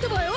ってばよ。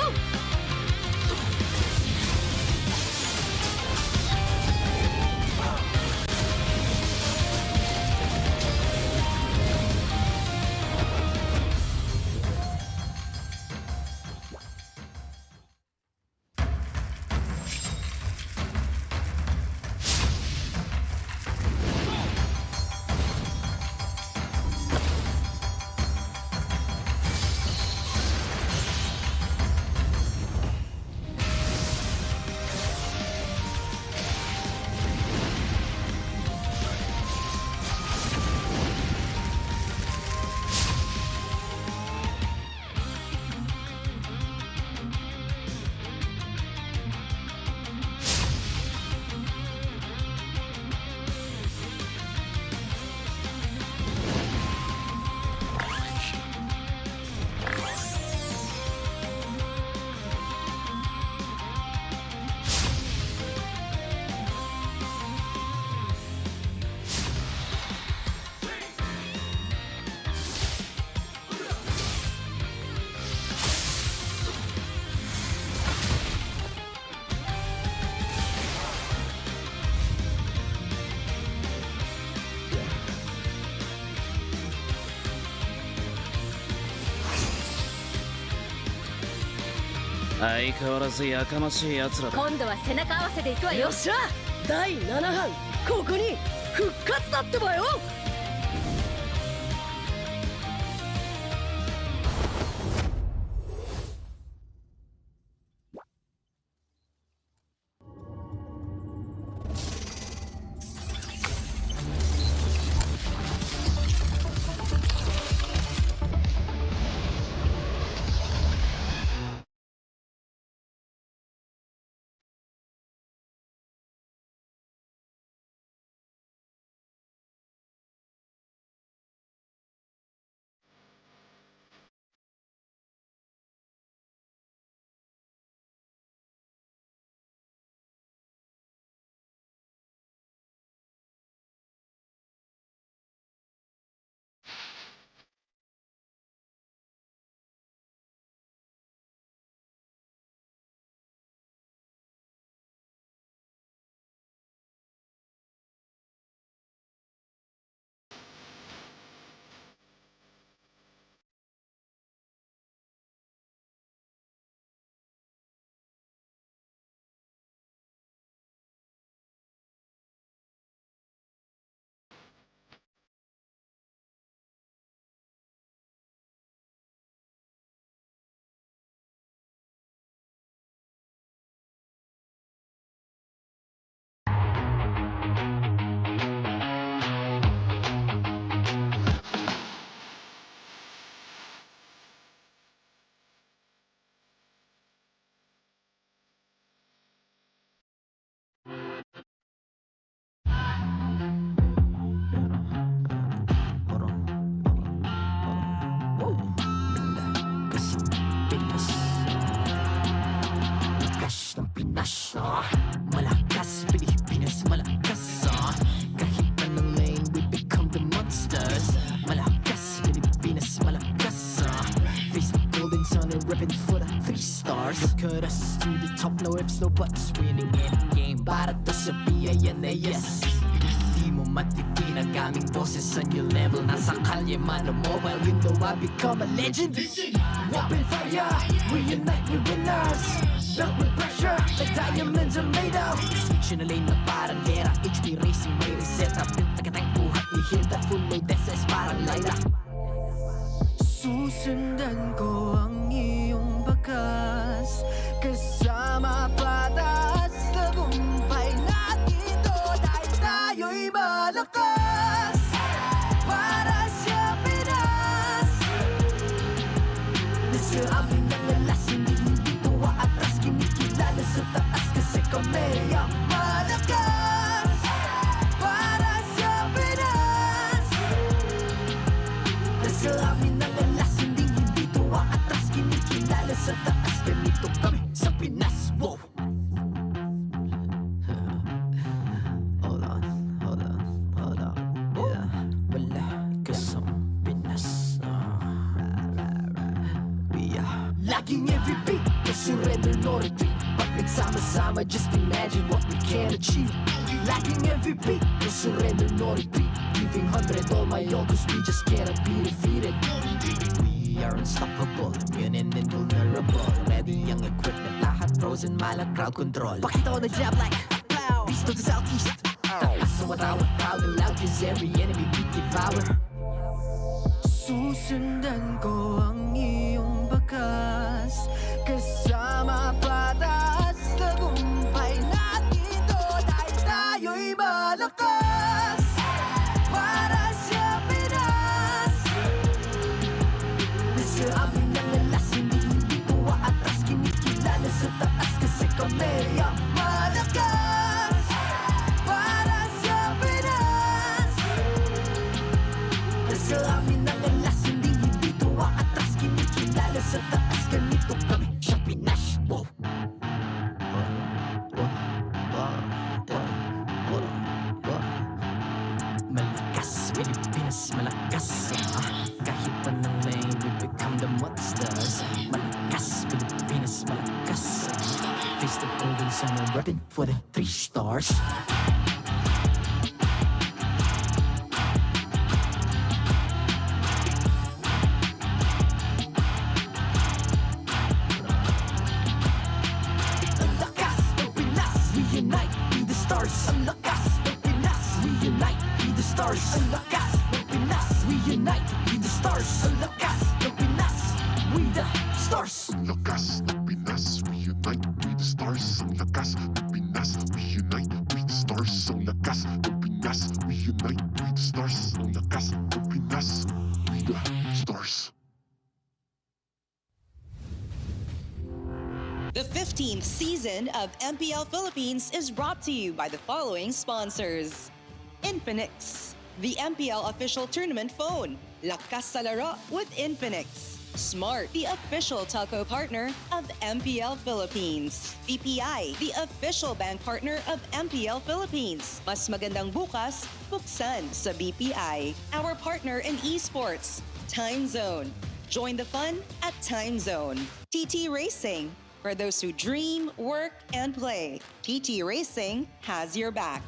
相変わらずやかましい奴らだ。今度は背中合わせでいくわよ。よっしゃ、第7班ここに復活だってばよ。Malakas, Pilipinas, malakas kahit anong lane, we become the monsters. Malakas, Pilipinas, malakas face the golden sun and repping for the 3 stars. Look at us, to the top, no ifs, no buts. Winning any game, para to sa PINAS. Di mo matitinag aming boses sa new level. Nasa kalye man o mobile window, I become a legend. Open fire, we unite, we winners. Built with pressure, like diamonds are made of. Switch na lane na parang gera, HP racing may reset up. Agad ang buhat ni Hill, that full load SS parang Lyra. Susundan ko ang iyong bakas, kasama patas, tagumpay natin ito dahil tayo'y malakas. Para sa Pinas, nasa amin ang alas, hindi tuwa atras, kinikilala sa taas kasi kami ang malakas. Para sa Pinas, nasa amin ang alas, hindi tuwa atras, kinikilala sa taas, ganito kami sa Pinas. Wow! Hold on, yeah. Wala ka sa Pinas. We are laging every beat no surrender, no retreat. Pag nagsama-sama, just imagine what we can achieve. Lacking every beat, no surrender, no retreat. Giving 100 all my all, cause we just cannot be defeated. We are unstoppable, immune and invulnerable. Ready ang equipment, lahat frozen, malang crowd control. Pakita ko na jab like pow, beast of the southeast. Taas sa watawat, proud and loud, cause every enemy we devour. Susundan ko ang iyong bakas, kasama pataas, tagumpay natin to, dahil tayo'y malakas. Para sa Pinas, nasa amin ang alas, hindi ko aatras, kinikilala sa taas kasi kami ang malakas. Para sa Pinas, nasa amin ang alas, hindi ko aatras, kinikilala sa taas, ganito kami sa Pinas. Wow. Malakas, Pilipinas, malakas. Kahit anong lane, we become the monsters. Malakas, Pilipinas, malakas. Face the golden sun and repping for the 3 stars. Ang lakas ng Pinas, we unite, be the stars. Ang lakas ng Pinas, we unite, be the stars. Ang lakas ng Pinas, we unite, be the stars. Ang lakas ng Pinas, we the stars. Ang lakas ng Pinas, we unite, we the stars. Ang lakas ng Pinas, we unite, we the stars. Ang lakas ng Pinas, we unite, we the stars. Ang lakas ng Pinas, we the stars. The 15th season of MPL Philippines is brought to you by the following sponsors. Infinix, the MPL official tournament phone. Lakas sa laro with Infinix. Smart, the official telco partner of MPL Philippines. BPI, the official bank partner of MPL Philippines. Mas magandang bukas, buksan sa BPI. Our partner in esports, Time Zone. Join the fun at Time Zone. TT Racing, for those who dream, work, and play. TT Racing has your back.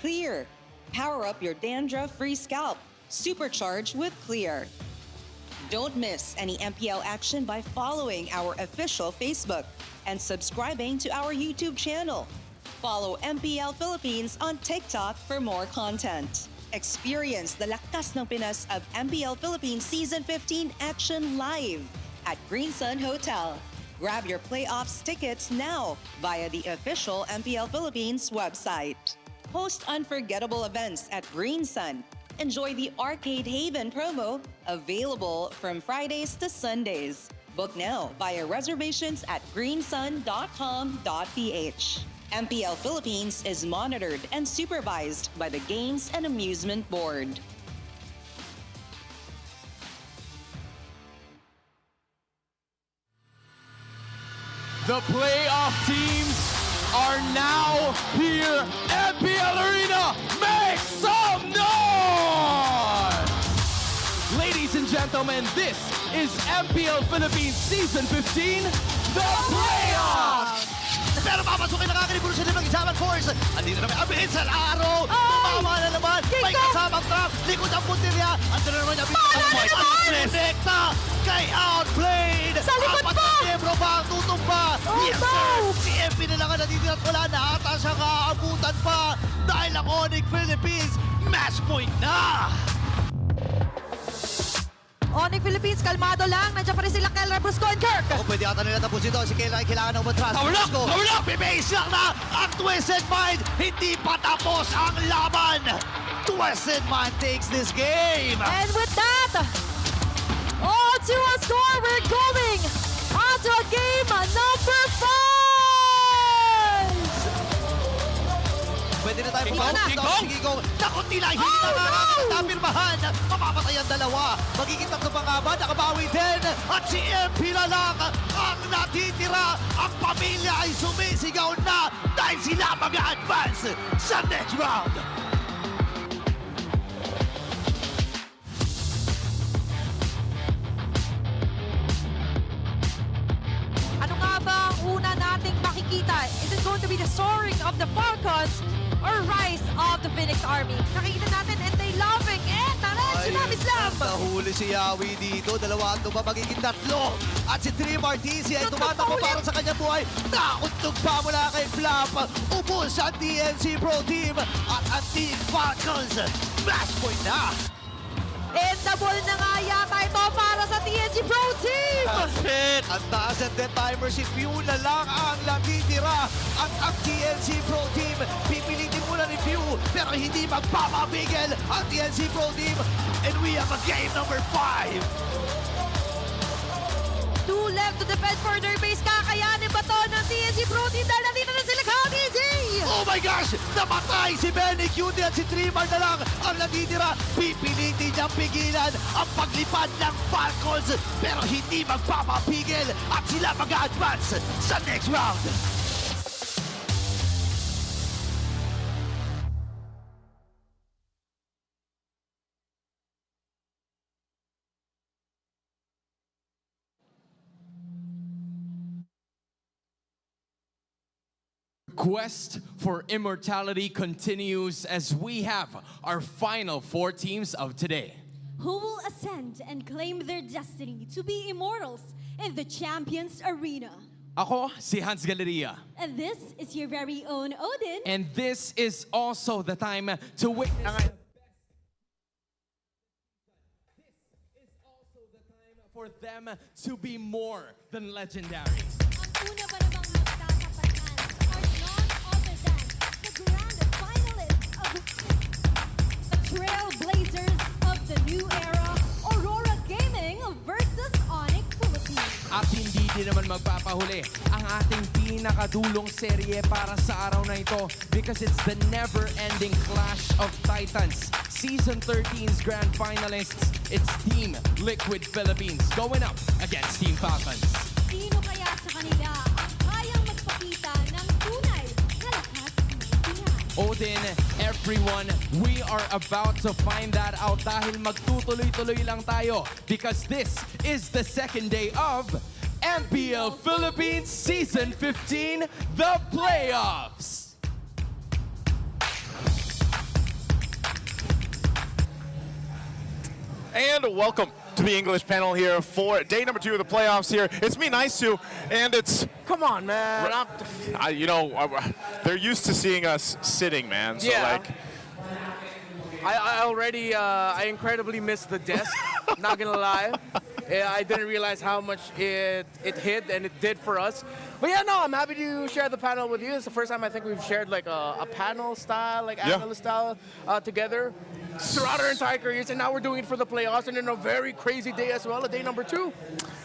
Clear, power up your dandruff-free scalp. Supercharge with Clear. Don't miss any MPL action by following our official Facebook and subscribing to our YouTube channel. Follow MPL Philippines on TikTok for more content. Experience the Lakas ng Pinas of MPL Philippines Season 15 action live at Green Sun Hotel. Grab your playoffs tickets now via the official MPL Philippines website. Host unforgettable events at Green Sun. Enjoy the Arcade Haven promo, available from Fridays to Sundays. Book now via reservations at greensun.com.ph. MPL Philippines is monitored and supervised by the Games and Amusement Board. The playoff teams are now here. MPL Arena, make some noise! Ladies and gentlemen, this is MPL Philippines Season 15, the playoffs! Pero papasukin na kakalibulo sa limang isaman force. Andito na may abilis sa araw. Mama na naman. May kasamang truck. Likod ang puntirya. Andito na naman yung abilis. Direkta kay Outplayed. Sa likod Apat pa! na miyembro ba ang tutumba? Yes, sir. Si MP na lang ang natitira at wala na ata siyang aabutan pa. Dahil ang Onyx Philippines, match point na. Onyx Philippines, kalmado lang. Nandiyan pa rin sila Kelra, Brusco, and Kirk. O pwede ata nila tapusin ito. Si Kayla ay kailangan ng umatras. Power up! Power up! Bibase lang na ang Twisted Mind. Hindi pa tapos ang laban. Twisted Mind takes this game. And with that, all to a score, we're going on to game number 5. Pwede na tayo King pumasok. Kong, King Kong! Sige, Kong. Naku, nila, hindi na nakakapirmahan. Mamamatay ang dalawa. Magiging tatlo pa nga ba? Nakabawi din. At si MP na lang ang natitira. Ang pamilya ay sumisigaw na dahil sila mag-advance sa next round. Ano nga be the soaring of the Falcons or rise of the Phoenix Army? Nakikita natin and they loving and tsunami slam! Nahuli si Yawi dito. Dalawa ba magiging tatlo? At si Tri Martisi ay tumatakbo para sa kanyang buhay. Nakuntog pa mula kay Flap. Ubus ang TNC Pro Team at ang Team Falcons. Match point na! And double na nga yata ito para sa TNC Pro Team! That's it! Ang taas ang death timer, si Pew na lang ang natitira. Ang TNC Pro Team, pipilitin muna ni Pew, pero hindi magpapabigil ang TNC Pro Team. And we have a game number 5. 2 left to defend for their base. Kakayanin ba to ng TNC Pro Team dahil nandito na sila ka-TNC? Oh my gosh! Namatay si Benny Cutie at si Trimar na lang ang natitira. Pipilitin niyang pigilan ang paglipad ng Falcons, pero hindi magpapapigil at sila mag-advance sa next round. Quest for immortality continues as we have our final 4 teams of today. Who will ascend and claim their destiny to be immortals in the Champions Arena? Ako, si Hans Galeria. And this is your very own Odin. And this is also the time to witness the best. This is also the time for them to be more than legendary. Ang una pa namang magtatapatan are none other than the grand finalists of the trailblazers of the new era, Aurora Gaming versus Onyx Philippines. At hindi din naman magpapahuli ang ating pinakadulong serye para sa araw na ito because it's the never-ending Clash of Titans. Season 13's grand finalists, it's Team Liquid Philippines going up against Team Falcons. Sino kaya sa kanila ang kayang magpakita ng tunay na lakas ng Pinas? Odin, everyone, we are about to find that out dahil magtutuloy-tuloy lang tayo because this is the second day of MPL Philippines Season 15, the playoffs. And welcome to the English panel here for day number 2 of the playoffs here. It's me, Naisu, and it's... Come on, man. They're used to seeing us sitting, man. So, Yeah. like... I already, I incredibly missed the desk, not gonna lie. I didn't realize how much it hit and it did for us. But yeah, no, I'm happy to share the panel with you. It's the first time I think we've shared like a panel style, like analyst style together throughout our entire careers. And now we're doing it for the playoffs and in a very crazy day as well, day number 2.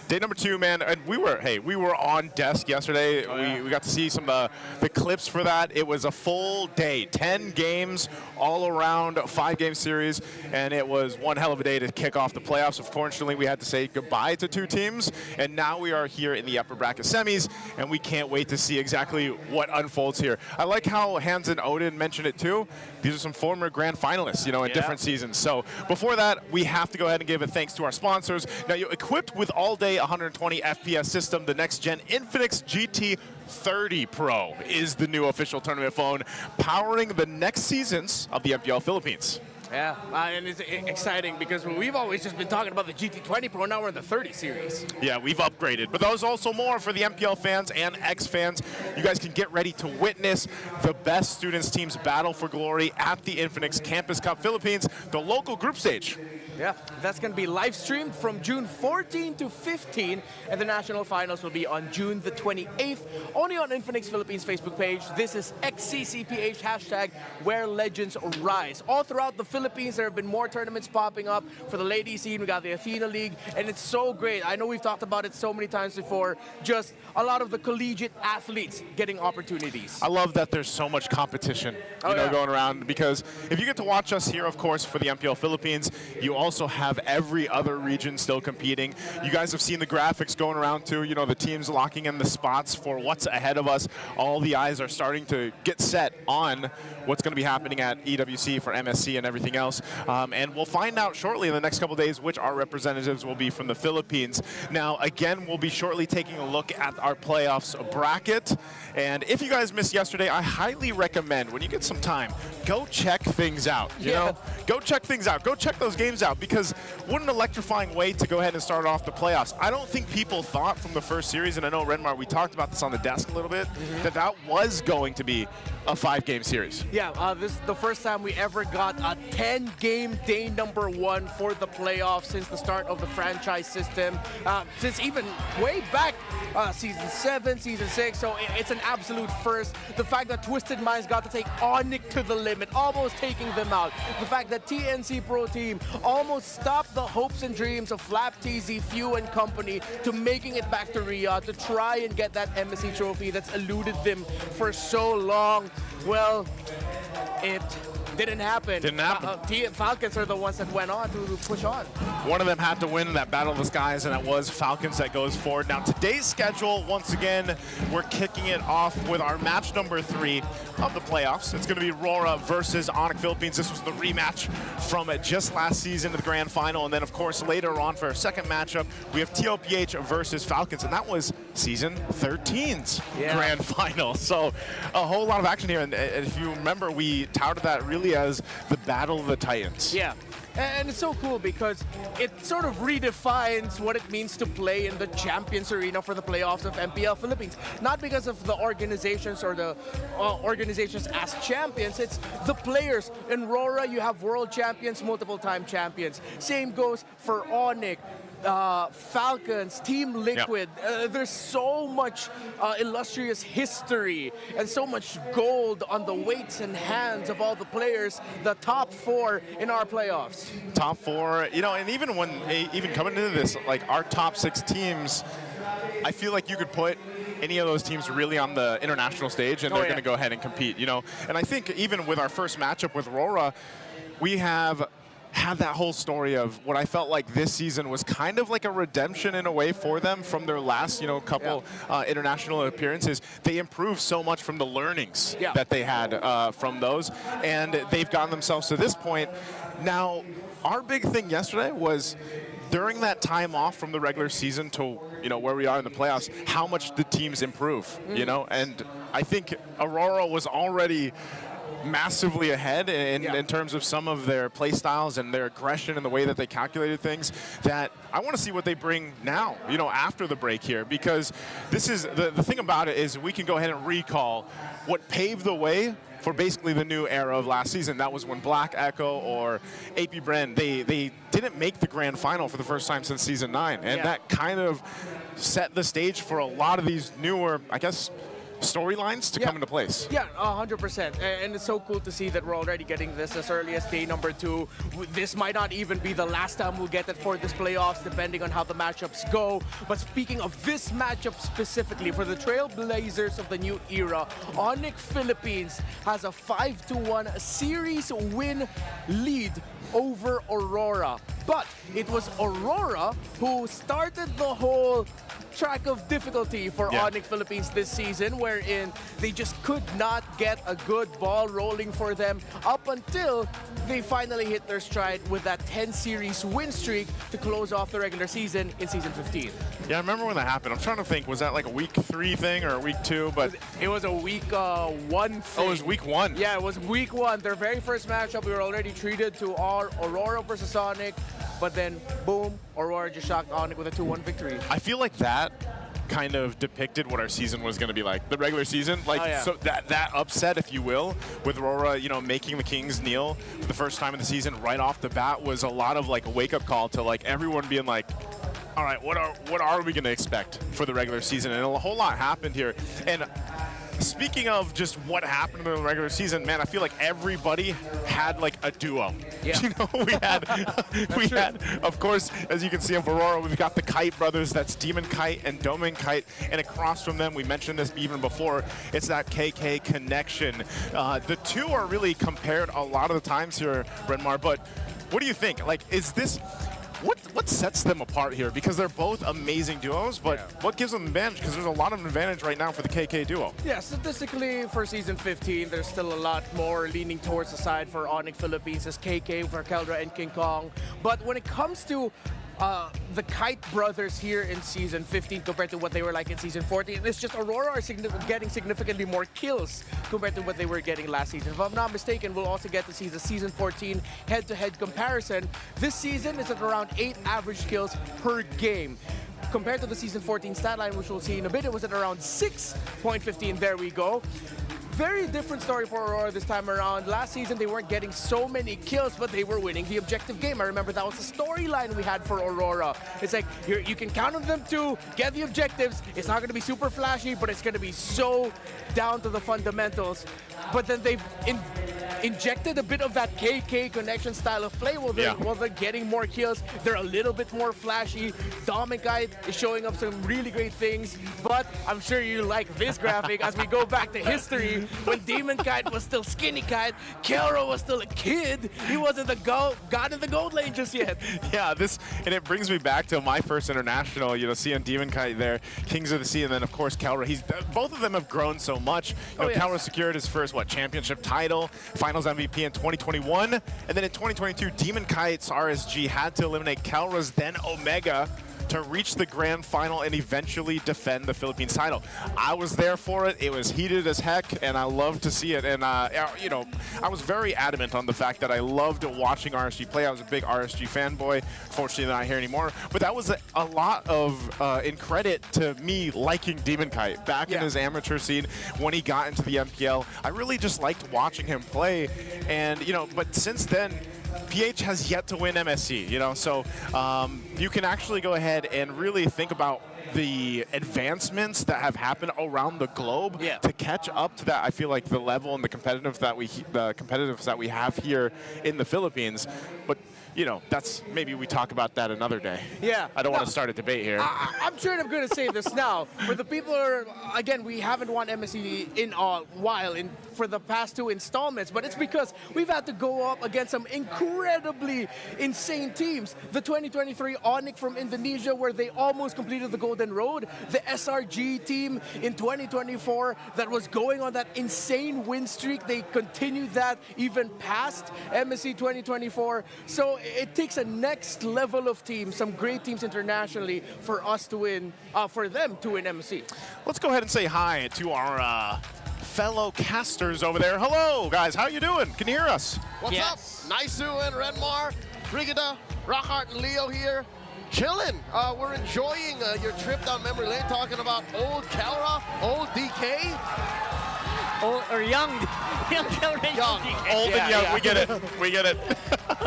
Day number 2, man, and we were on desk yesterday. We got to see some of the clips for that. It was a full day, 10 games all around, 5-game series, and it was one hell of a day to kick off the playoffs. Unfortunately, we had to say goodbye to 2 teams, and now we are here in the upper bracket semis, and we can't wait to see exactly what unfolds here. I like how Hans and Odin mentioned it too. These are some former grand finalists, in different seasons. So before that, we have to go ahead and give a thanks to our sponsors. Now, you're equipped with all-day 120 FPS system, the next-gen Infinix GT30 Pro is the new official tournament phone, powering the next seasons of the MPL Philippines. Yeah, and it's exciting because we've always just been talking about the GT20 Pro. Now we're in the 30 series. Yeah, we've upgraded. But there's also more for the MPL fans and X fans. You guys can get ready to witness the best students teams battle for glory at the Infinix Campus Cup Philippines, the local group stage. Yeah, that's going to be live streamed from June 14 to 15, and the national finals will be on June the 28th, only on Infinix Philippines Facebook page. This is XCCPH hashtag where legends rise. All throughout the Philippines, there have been more tournaments popping up for the ladies scene. We got the Athena League, and it's so great. I know we've talked about it so many times before, just a lot of the collegiate athletes getting opportunities. I love that there's so much competition going around, because if you get to watch us here, of course, for the MPL Philippines, you also have every other region still competing. You guys have seen the graphics going around too. You know, the teams locking in the spots for what's ahead of us. All the eyes are starting to get set on what's going to be happening at EWC for MSC and everything else. And we'll find out shortly in the next couple days which our representatives will be from the Philippines. Now, again, we'll be shortly taking a look at our playoffs bracket. And if you guys missed yesterday, I highly recommend, when you get some time, go check things out. You know, go check things out. Go check those games out, because what an electrifying way to go ahead and start off the playoffs. I don't think people thought from the first series, and I know Renmar, we talked about this on the desk a little bit, that was going to be a 5-game series. Yeah, this is the first time we ever got a 10-game day number 1 for the playoffs since the start of the franchise system, since even way back season 7, season 6, so it's an absolute first. The fact that Twisted Minds got to take Onyx to the limit, almost taking them out. The fact that TNC Pro Team almost stopped the hopes and dreams of Flap TZ, Few and company to making it back to Riyadh to try and get that MSC trophy that's eluded them for so long. Well, it didn't happen. Didn't happen. Falcons are the ones that went on to push on. One of them had to win that Battle of the Skies, and that was Falcons that goes forward. Now, today's schedule, once again, we're kicking it off with our match number 3 of the playoffs. It's going to be Aurora versus Onyx Philippines. This was the rematch from just last season to the grand final. And then, of course, later on for our second matchup, we have TOPH versus Falcons, and that was season 13's grand final. So a whole lot of action here. And if you remember, we touted that really as the Battle of the Titans. Yeah. And it's so cool because it sort of redefines what it means to play in the Champions Arena for the playoffs of MPL Philippines. Not because of the organizations or the organizations as champions, it's the players. In Aurora, you have world champions, multiple-time champions. Same goes for Onyx. Falcons, Team Liquid. There's so much illustrious history and so much gold on the weights and hands of all the players, the top 4 in our playoffs. Top 4, you know, and even coming into this, like our top 6 teams, I feel like you could put any of those teams really on the international stage and they're going to go ahead and compete, you know. And I think even with our first matchup with Aurora, we have had that whole story of what I felt like this season was kind of like a redemption in a way for them from their last, you know, couple international appearances. They improved so much from the learnings that they had from those, and they've gotten themselves to this point. Now, our big thing yesterday was during that time off from the regular season to, you know, where we are in the playoffs, how much the teams improve, you know, and I think Aurora was already massively ahead in terms of some of their play styles and their aggression and the way that they calculated things, that I want to see what they bring now, you know, after the break here, because this is the thing about it is we can go ahead and recall what paved the way for basically the new era of last season. That was when Black Echo or AP Bren, they didn't make the grand final for the first time since season 9, and that kind of set the stage for a lot of these newer, I guess, storylines to come into place. Yeah, 100%. And it's so cool to see that we're already getting this as early as day number 2. This might not even be the last time we'll get it for this playoffs, depending on how the matchups go. But speaking of this matchup specifically, for the Trailblazers of the new era, Onyx Philippines has a 5-1 series win lead over Aurora. But it was Aurora who started the whole track of difficulty for Onyx Philippines this season, wherein they just could not get a good ball rolling for them up until they finally hit their stride with that 10-series win streak to close off the regular season in season 15. Yeah, I remember when that happened. I'm trying to think, was that like a week 3 thing or a week 2? But it was a week 1 thing. Oh, it was week 1. Yeah, it was week 1. Their very first matchup, we were already treated to our Aurora versus Onyx, but then boom, Aurora just shocked Onyx with a 2-1 victory. I feel like that kind of depicted what our season was going to be like. The regular season, like so that upset, if you will, with Aurora, you know, making the Kings kneel for the first time in the season right off the bat was a lot of like a wake-up call to like everyone being like, all right, what are we going to expect for the regular season? And a whole lot happened here. And speaking of just what happened in the regular season, man, I feel like everybody had like a duo. Yeah. You know, we had, of course, as you can see of Aurora, we've got the Kite brothers. That's Demon Kite and Domain Kite, and across from them, we mentioned this even before, it's that KK connection. The two are really compared a lot of the times here, Renmar, but what do you think? Like, is this what sets them apart here? Because they're both amazing duos, but what gives them advantage? Because there's a lot of advantage right now for the KK duo. Yeah, statistically for season 15, there's still a lot more leaning towards the side for Onyx Philippines as KK for Keldra and King Kong. But when it comes to the Kite brothers here in season 15 compared to what they were like in season 14, it's just Aurora are getting significantly more kills compared to what they were getting last season. If I'm not mistaken, we'll also get to see the season 14 head-to-head comparison. This season is at around 8 average kills per game. Compared to the season 14 stat line, which we'll see in a bit, it was at around 6.15. There we go. Very different story for Aurora this time around. Last season, they weren't getting so many kills, but they were winning the objective game. I remember that was the storyline we had for Aurora. It's like, you can count on them to get the objectives. It's not going to be super flashy, but it's going to be so down to the fundamentals. But then they've injected a bit of that KK connection style of play while they're getting more kills. They're a little bit more flashy. Kite is showing up some really great things, but I'm sure you like this graphic as we go back to history when Kite was still skinny Kite, Kelro was still a kid. He wasn't the god in the gold lane just yet. Yeah, and it brings me back to my first international, seeing Kite there, Kings of the Sea, and then of course Kelro. Both of them have grown so much. Kelro secured his first championship title, Finals MVP in 2021, and then in 2022, Kite's RSG had to eliminate Kelro's then Omega to reach the grand final and eventually defend the Philippines title. I was there for it. It was heated as heck, and I love to see it. And, I was very adamant on the fact that I loved watching RSG play. I was a big RSG fanboy. Fortunately, not here anymore. But that was a lot of in credit to me liking Kite back in his amateur scene when he got into the MPL. I really just liked watching him play. And, but since then, PH has yet to win MSC, so you can actually go ahead and really think about the advancements that have happened around the globe to catch up to that. I feel like the level and the competitiveness that we have here in the Philippines, but that's maybe we talk about that another day. Yeah. I don't want to start a debate here. I'm sure I'm going to say this now. For the people who are, again, we haven't won MSC in a while for the past 2 installments, but it's because we've had to go up against some incredibly insane teams. The 2023 Onyx from Indonesia, where they almost completed the Golden Road. The SRG team in 2024 that was going on that insane win streak. They continued that even past MSC 2024. So it takes a next level of teams, some great teams internationally, for us to win, for them to win MSC. Let's go ahead and say hi to our fellow casters over there. Hello, guys. How you doing? Can you hear us? What's up? Naisu and Renmar, Brigida, Rockhart, and Leo here. Chilling. We're enjoying your trip down memory lane, talking about old Kelra, old DK. Or young Kelra, young DK. Old and young. We get it. We get it.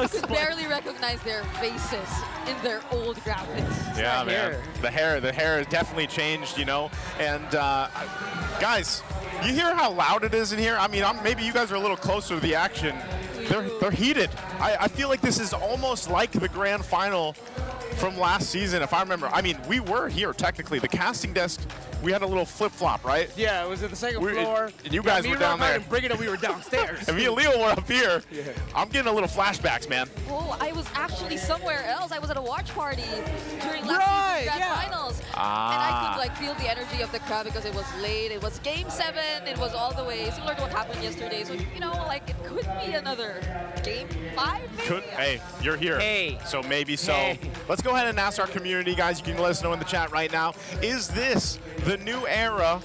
You could barely recognize their faces in their old graphics. Yeah, man. The hair has definitely changed, And guys, you hear how loud it is in here? I mean, maybe you guys are a little closer to the action. They're heated. I feel like this is almost like the grand final from last season, if I remember. I mean, we were here technically. The casting desk, we had a little flip-flop, right? Yeah, it was at the second floor. And you guys were down there. And Brigida, we were downstairs. And me and Leo were up here. Yeah. I'm getting a little flashbacks, man. Oh, I was actually somewhere else. I was at a watch party during last season's grand finals. And I could feel the energy of the crowd because it was late. It was game 7. It was all the way similar to what happened yesterday. So, it could be another game 5, maybe? Hey, you're here. Hey. So maybe so. Hey. Let's go ahead and ask our community, guys. You can let us know in the chat right now. Is this the new era?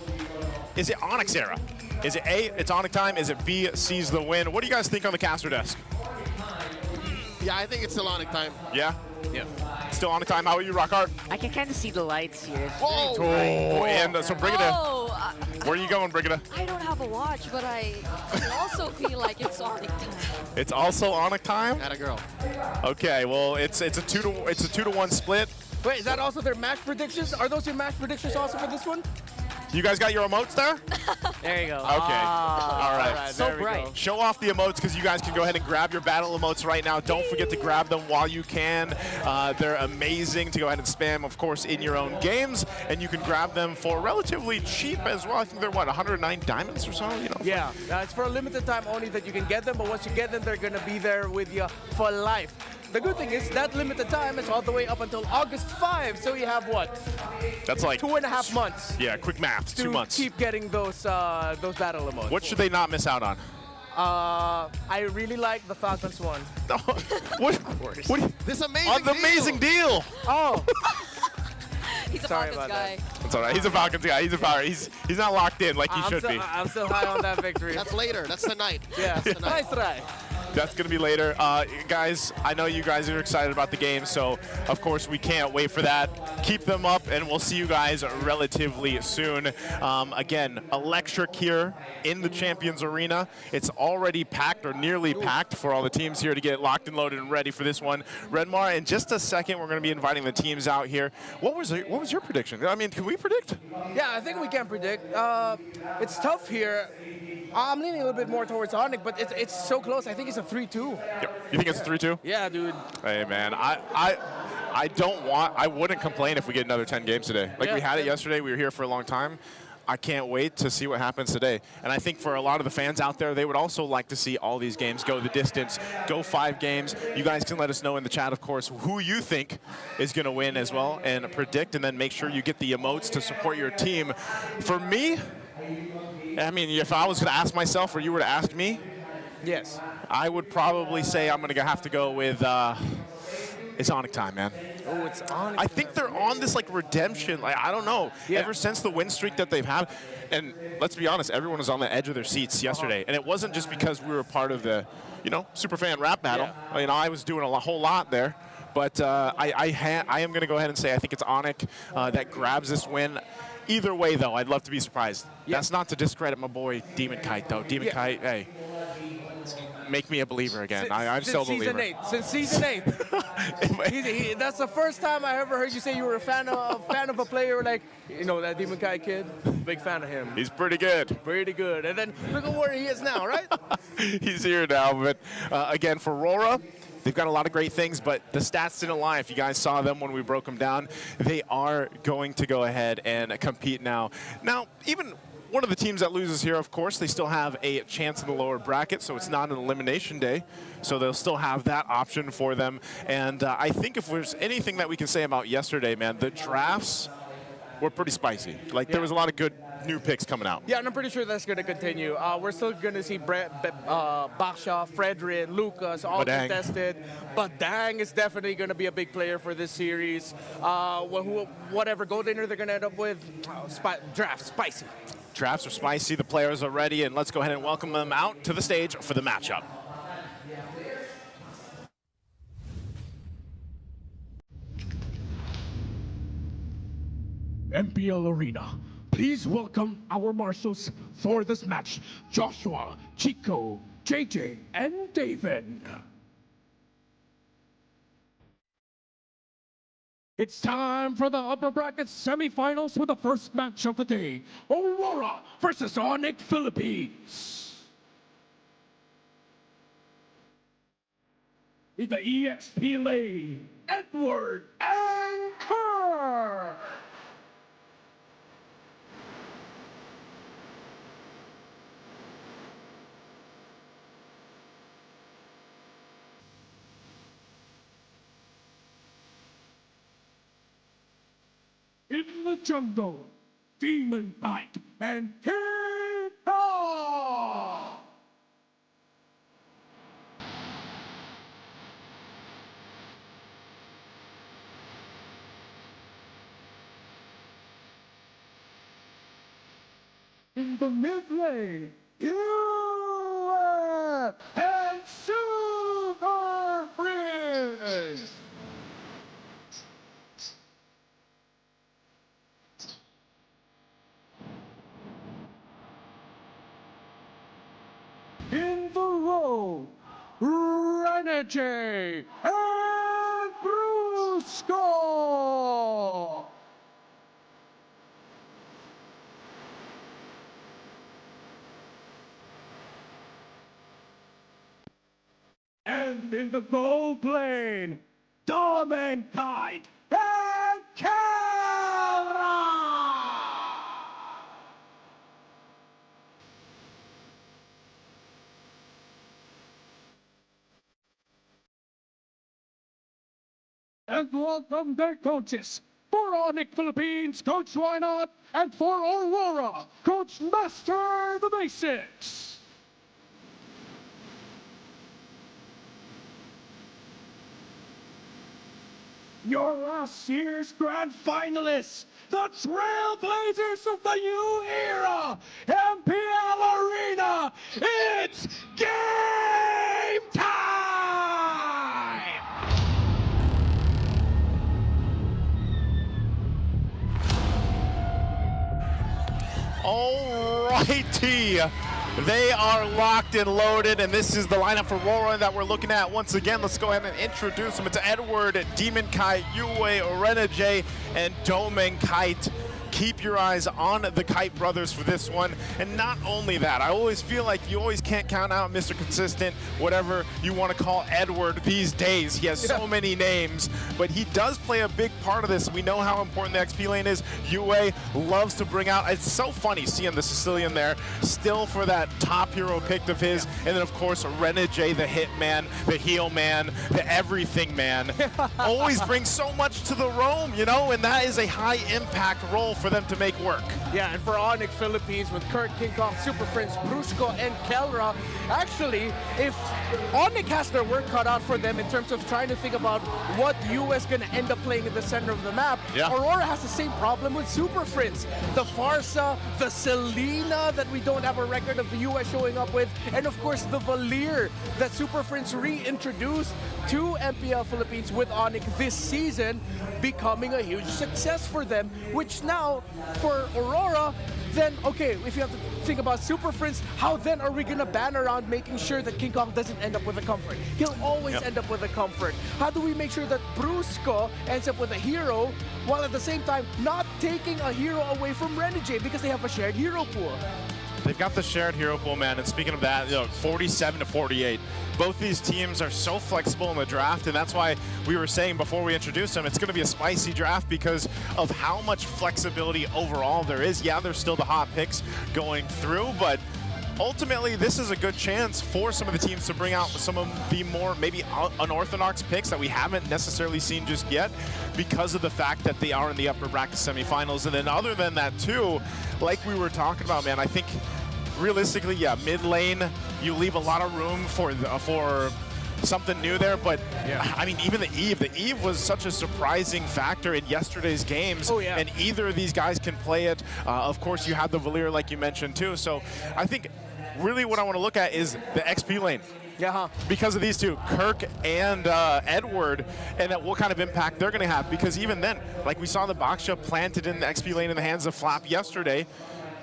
Is it Onyx era? Is it A, it's Onyx time? Is it B, C's the win? What do you guys think on the caster desk? Yeah, I think it's still Onyx time. Yeah? Yeah. Still Onyx time. How about you, Rockhart? I can kind of see the lights here. Whoa! Oh, and so Brigida. Where are you going, Brigida? I don't have a watch, but I also feel like it's Onyx time. It's also Onyx time? Atta girl. Okay, well, it's a 2-to-1 split. Wait, is that also their match predictions? Are those your match predictions also for this one? You guys got your emotes there? There you go. Okay. All right. So bright. Show off the emotes because you guys can go ahead and grab your battle emotes right now. Don't forget to grab them while you can. They're amazing to go ahead and spam, of course, in your own games. And you can grab them for relatively cheap as well. I think they're, 109 diamonds or so? Yeah. It's for a limited time only that you can get them. But once you get them, they're going to be there with you for life. the good thing is that limited time is all the way up until August 5. So you have what? That's like 2.5 months. Yeah, quick math, 2 months. Keep getting those battle emotes. What should they not miss out on? I really like the Falcons one. What? This amazing On the amazing deal. Oh. He's a Sorry Falcons guy. That's all right. He's a Falcons guy. He's a Falcon. He's not locked in like he should be. I'm still high on that victory. That's later. That's tonight. Yeah. That's tonight. Nice try. That's going to be later. Guys, I know you guys are excited about the game, so of course we can't wait for that. Keep them up, and we'll see you guys relatively soon. Again, electric here in the Champions Arena. It's already packed or nearly packed for all the teams here to get locked and loaded and ready for this one. Redmar, in just a second, we're going to be inviting the teams out here. What was your prediction? I mean, can we predict? Yeah, I think we can predict. It's tough here. I'm leaning a little bit more towards Onyx, but it's so close. I think it's a 3-2. Yep. You think it's a 3-2? Yeah, dude. Hey, man, I wouldn't complain if we get another 10 games today. Like we had it yesterday. We were here for a long time. I can't wait to see what happens today. And I think for a lot of the fans out there, they would also like to see all these games go the distance, go 5 games. You guys can let us know in the chat, of course, who you think is going to win as well and predict, and then make sure you get the emotes to support your team. For me, I mean, if I was going to ask myself or you were to ask me, yes, I would probably say I'm going to have to go with it's Onyx time, man. Oh, it's Onyx. I think they're on this like redemption. Like, I don't know. Yeah. Ever since the win streak that they've had, and let's be honest, everyone was on the edge of their seats yesterday, and it wasn't just because we were part of the, superfan rap battle. Yeah. I was doing a whole lot there, but I am going to go ahead and say I think it's Onyx that grabs this win. Either way, though, I'd love to be surprised. Yeah. That's not to discredit my boy Demon Kite, though. Demon Kite, hey, make me a believer again. I'm still a believer. Since season 8. That's the first time I ever heard you say you were a fan of a player like, that Demon Kite kid. Big fan of him. He's pretty good. Pretty good. And then look at where he is now, right? He's here now. But again, for Aurora, they've got a lot of great things, but the stats didn't lie. If you guys saw them when we broke them down, they are going to go ahead and compete now. Now, even one of the teams that loses here, of course, they still have a chance in the lower bracket, so it's not an elimination day. So they'll still have that option for them. And I think if there's anything that we can say about yesterday, man, the drafts were pretty spicy. Like, there was a lot of good new picks coming out. Yeah, and I'm pretty sure that's going to continue. We're still going to see Baksha, Fredrin, Lucas all contested. But Dang is definitely going to be a big player for this series. Whatever gold dinner they're going to end up with, draft spicy. Drafts are spicy, the players are ready, and let's go ahead and welcome them out to the stage for the matchup. MPL Arena. Please welcome our marshals for this match, Joshua, Chico, JJ, and David. It's time for the upper bracket semifinals with the first match of the day, Aurora versus Onyx Philippines. In the EXP lane, Edward and Kerr. In the jungle, Demon Knight and Kita! In the mid lane, you and Super Freeze! In the road, Renegade and Brusco! And in the gold plane, Dom and Kite and Kara! and welcome their coaches. For Onyx Philippines, Coach Why Not, and for Aurora, Coach Master the Basics. Your last year's grand finalists, the Trailblazers of the new era, MPL Arena, it's game time! Alrighty, they are locked and loaded, and this is the lineup for Aurora that we're looking at. Once again, let's go ahead and introduce them. It's Edward, Demon Kai, Yue, Orenajay, and Domen Kite. Keep your eyes on the Kite brothers for this one. And not only that, I always feel like you always can't count out Mr. Consistent, whatever you want to call Edward these days. He has so many names, but he does play a big part of this. We know how important the XP lane is. Yue loves to bring out, it's so funny seeing the Sicilian there, still for that top hero pick of his. And then of course, Renajay, the hit man, the heal man, the everything man. Always brings so much to the roam, you know, and that is a high impact role for them to make work. Yeah, and for Onyx Philippines with Kurt, King Kong, Super Prince, Brusco, and Kelra, actually, if Onyx has their work cut out for them in terms of trying to think about what US gonna end up playing in the center of the map, Aurora has the same problem with Super Prince. The Farsa, the Selena that we don't have a record of the US showing up with, and of course the Valir that Super Prince reintroduced to MPL Philippines with Onyx this season, becoming a huge success for them, which now for Aurora, then okay, if you have to think about Super Prince, how then are we gonna ban around making sure that King Kong doesn't end up with a comfort? He'll always end up with a comfort. How do we make sure that Brusco ends up with a hero while at the same time not taking a hero away from Renajay because they have a shared hero pool? They've got the shared hero pool, man, and speaking of that, you know, 47 to 48. Both these teams are so flexible in the draft, and that's why we were saying before we introduced them, it's going to be a spicy draft because of how much flexibility overall there is. Yeah, there's still the hot picks going through, but ultimately, this is a good chance for some of the teams to bring out some of the more maybe unorthodox picks that we haven't necessarily seen just yet because of the fact that they are in the upper bracket semifinals. And then other than that too, like we were talking about, man, I think realistically, yeah, mid lane, you leave a lot of room for something new there, but I mean, even the Eve was such a surprising factor in yesterday's games, and either of these guys can play it. Of course, you have the Valir, like you mentioned too, so I think really what I want to look at is the XP lane. Because of these two, Kirk and Edward, and what kind of impact they're going to have. Because even then, like we saw the Baksha planted in the XP lane in the hands of Flap yesterday.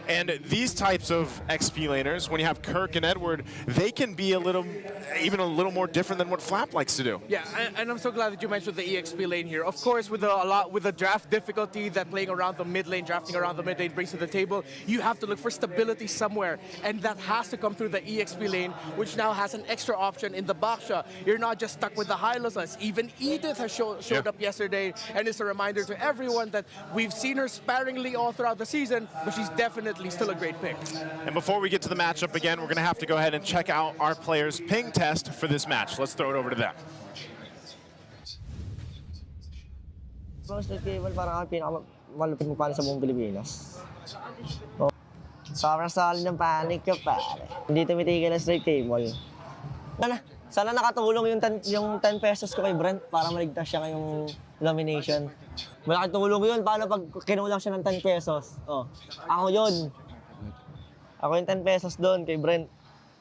And these types of XP laners, when you have Kirk and Edward, they can be even a little more different than what Flap likes to do. Yeah, and I'm so glad that you mentioned the EXP lane here. Of course, with the draft difficulty that playing around the mid lane, drafting around the mid lane brings to the table, you have to look for stability somewhere, and that has to come through the EXP lane, which now has an extra option in the Baksha. You're not just stuck with the Hylos. Even Edith has showed up yesterday, and it's a reminder to everyone that we've seen her sparingly all throughout the season, but she's definitely still a great pick. And before we get to the matchup again, we're going to have to go ahead and check out our players' ping test for this match. Let's throw it over to them. Straight cable parang pinakamalupit mo pala sa buong Pilipinas. Sobrang solid ng panic ko, pare. Hindi tumitigil ang straight cable. Sana nakatulong yung 10 pesos ko kay Brent para maligtas siya ngayong nomination. Malaking tulong yun. Paano pag kinulang siya ng 10 pesos? Ako yun. Ako yung 10 pesos doon kay Brent.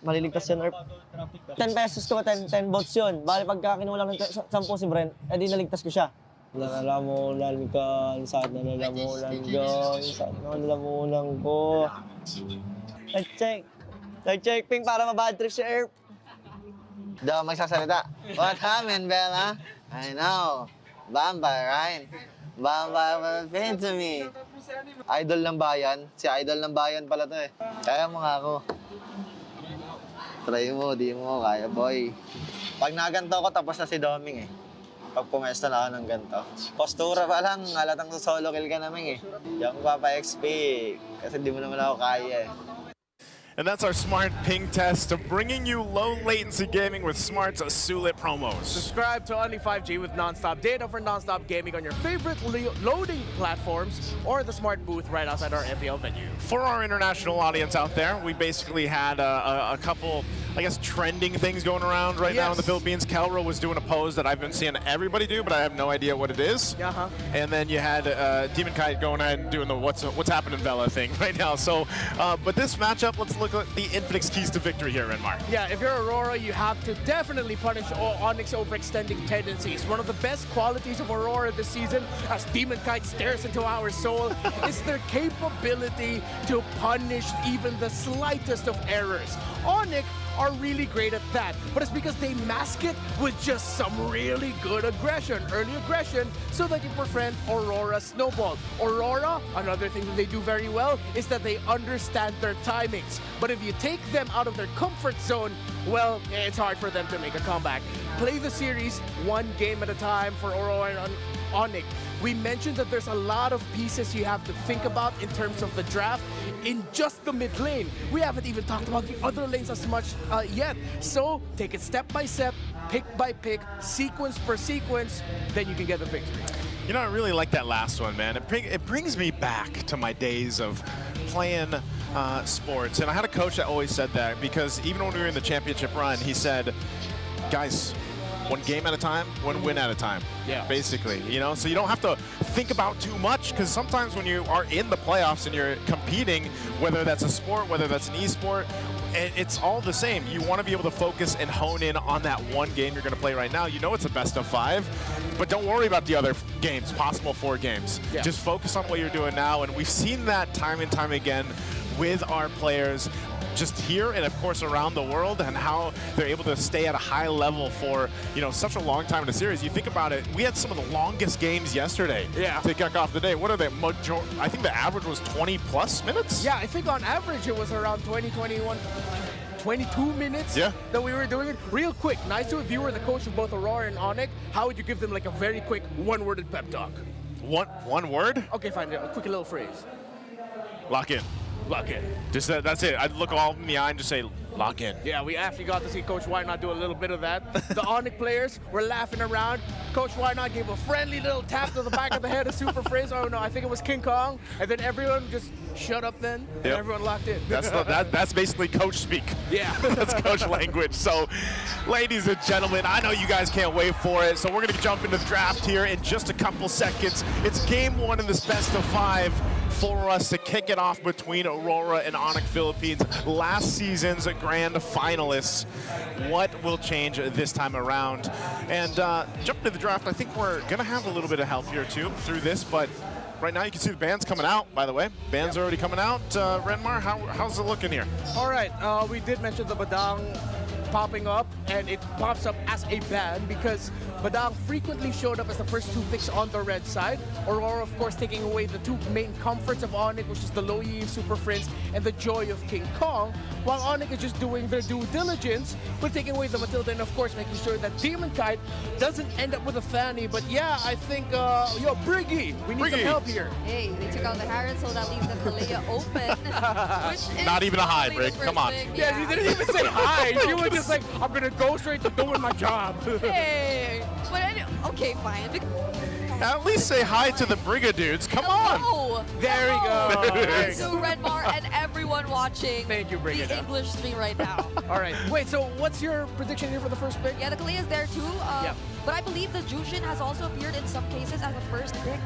Maliligtas yun. 10 pesos ko, 10 votes yun. Bali pagka kinulang ng 10 si Brent, edi naligtas ko siya. Nalalamunan ka, saan nalalamunan ka, saan nalalamunan ko. Nag-check ping para mabad trip si Erp. Hindi ako magsasalita. What happened, Bella? I know. Vampire, right? Vampire pain to me. Idol ng bayan. Si Idol ng bayan pala to eh. Kaya mo nga ako. Try mo, di mo. Kaya, boy. Pag naganto ko, tapos na si Doming eh. Pag pumesto na ako ng ganto. Postura pa lang, halatang solo kill ka namin eh. Di ako magpapa-XP. Kasi di mo naman ako kaya eh. And that's our smart ping test of bringing you low latency gaming with Smart's Sulit promos. Subscribe to Only 5G with non-stop data for non-stop gaming on your favorite loading platforms or the Smart booth right outside our MPL venue. For our international audience out there, we basically had a couple, I guess, trending things going around right now in the Philippines. Kelro was doing a pose that I've been seeing everybody do, but I have no idea what it is. And then you had Demon Kite going ahead and doing the what's happening Vela thing right now. So, but this matchup, let's look at the Infinix keys to victory here, Renmar. Yeah, if you're Aurora, you have to definitely punish Onyx overextending tendencies. One of the best qualities of Aurora this season, as Demon Kite stares into our soul, is their capability to punish even the slightest of errors. Onyx are really great at that, but it's because they mask it with just some really good aggression, early aggression, so that you prevent Aurora's snowball. Aurora, another thing that they do very well is that they understand their timings. But if you take them out of their comfort zone, well, it's hard for them to make a comeback. Play the series one game at a time for Aurora and Onyx. We mentioned that there's a lot of pieces you have to think about in terms of the draft in just the mid lane. We haven't even talked about the other lanes as much yet. So take it step by step, pick by pick, sequence per sequence, then you can get the victory. You know, I really like that last one, man. It brings me back to my days of playing sports. And I had a coach that always said that, because even when we were in the championship run, he said, guys, one game at a time, one win at a time. Yeah. Basically, you know, so you don't have to think about too much, because sometimes when you are in the playoffs and you're competing, whether that's a sport, whether that's an esport, it's all the same. You want to be able to focus and hone in on that one game you're going to play right now. You know it's a best of 5, but don't worry about the other games, possible 4 games. Yeah. Just focus on what you're doing now, and we've seen that time and time again with our players, just here and of course around the world, and how they're able to stay at a high level for, you know, such a long time in the series. You think about it, we had some of the longest games yesterday to kick off the day. What are they? I think the average was 20 plus minutes? Yeah, I think on average it was around 22 minutes that we were doing it. Real quick, nice to if you were the coach of both Aurora and Onyx, how would you give them like a very quick one-worded pep talk? One word? Okay, fine, a quick little phrase. Lock in. Lock in. Just that's it. I'd look all in the eye and just say, lock in. Yeah, we actually got to see Coach Why Not do a little bit of that. The Onyx players were laughing around. Coach Why Not gave a friendly little tap to the back of the head, a super phrase. Oh no, I think it was King Kong. And then everyone just shut up then, and everyone locked in. That's basically coach speak. Yeah. That's coach language. So, ladies and gentlemen, I know you guys can't wait for it. So we're going to jump into the draft here in just a couple seconds. It's game 1 in this best of 5 for us to kick it off between Aurora and Onyx Philippines, last season's grand finalists. What will change this time around? And jumping to the draft, I think we're going to have a little bit of help here too through this, but right now you can see the band's coming out, by the way. Band's already coming out. Renmar, how's it looking here? All right, we did mention the Badang popping up, and it pops up as a band because Badang frequently showed up as the first 2 picks on the red side. Aurora, of course, taking away the 2 main comforts of Onyx, which is the low EV Super Prince and the joy of King Kong, while Onyx is just doing their due diligence with taking away the Matilda and, of course, making sure that Demon Kite doesn't end up with a Fanny. But yeah, I think, Briggy, we need some help here. Hey, they took out the Harris, so that leaves the Kalia open. Not even a high, Brig. Come on. Yeah, you didn't even say hi. You were just like, I'm going to go straight to doing my job. Hey, but okay, fine. At least say hi to the Brigadudes. Come on. There we go. To Redmar and everyone watching the English stream right now. All right. Wait, so what's your prediction here for the first pick? Yeah, the Kalia is there too. But I believe the Jushin has also appeared in some cases as a first pick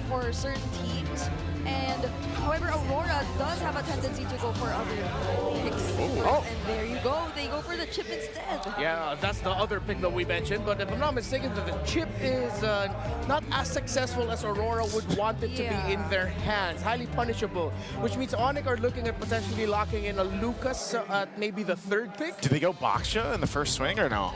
for certain teams. And however, Aurora does have a tendency to go for other picks. And there you go. They go for the chip instead. Yeah, that's the other pick that we mentioned. But if I'm not mistaken, the chip is not as successful as Aurora would want it to be in their hands. Highly punishable, which means Onyx are looking at potentially locking in a Lucas at maybe the 3rd pick. Do they go Baksha in the first swing or no?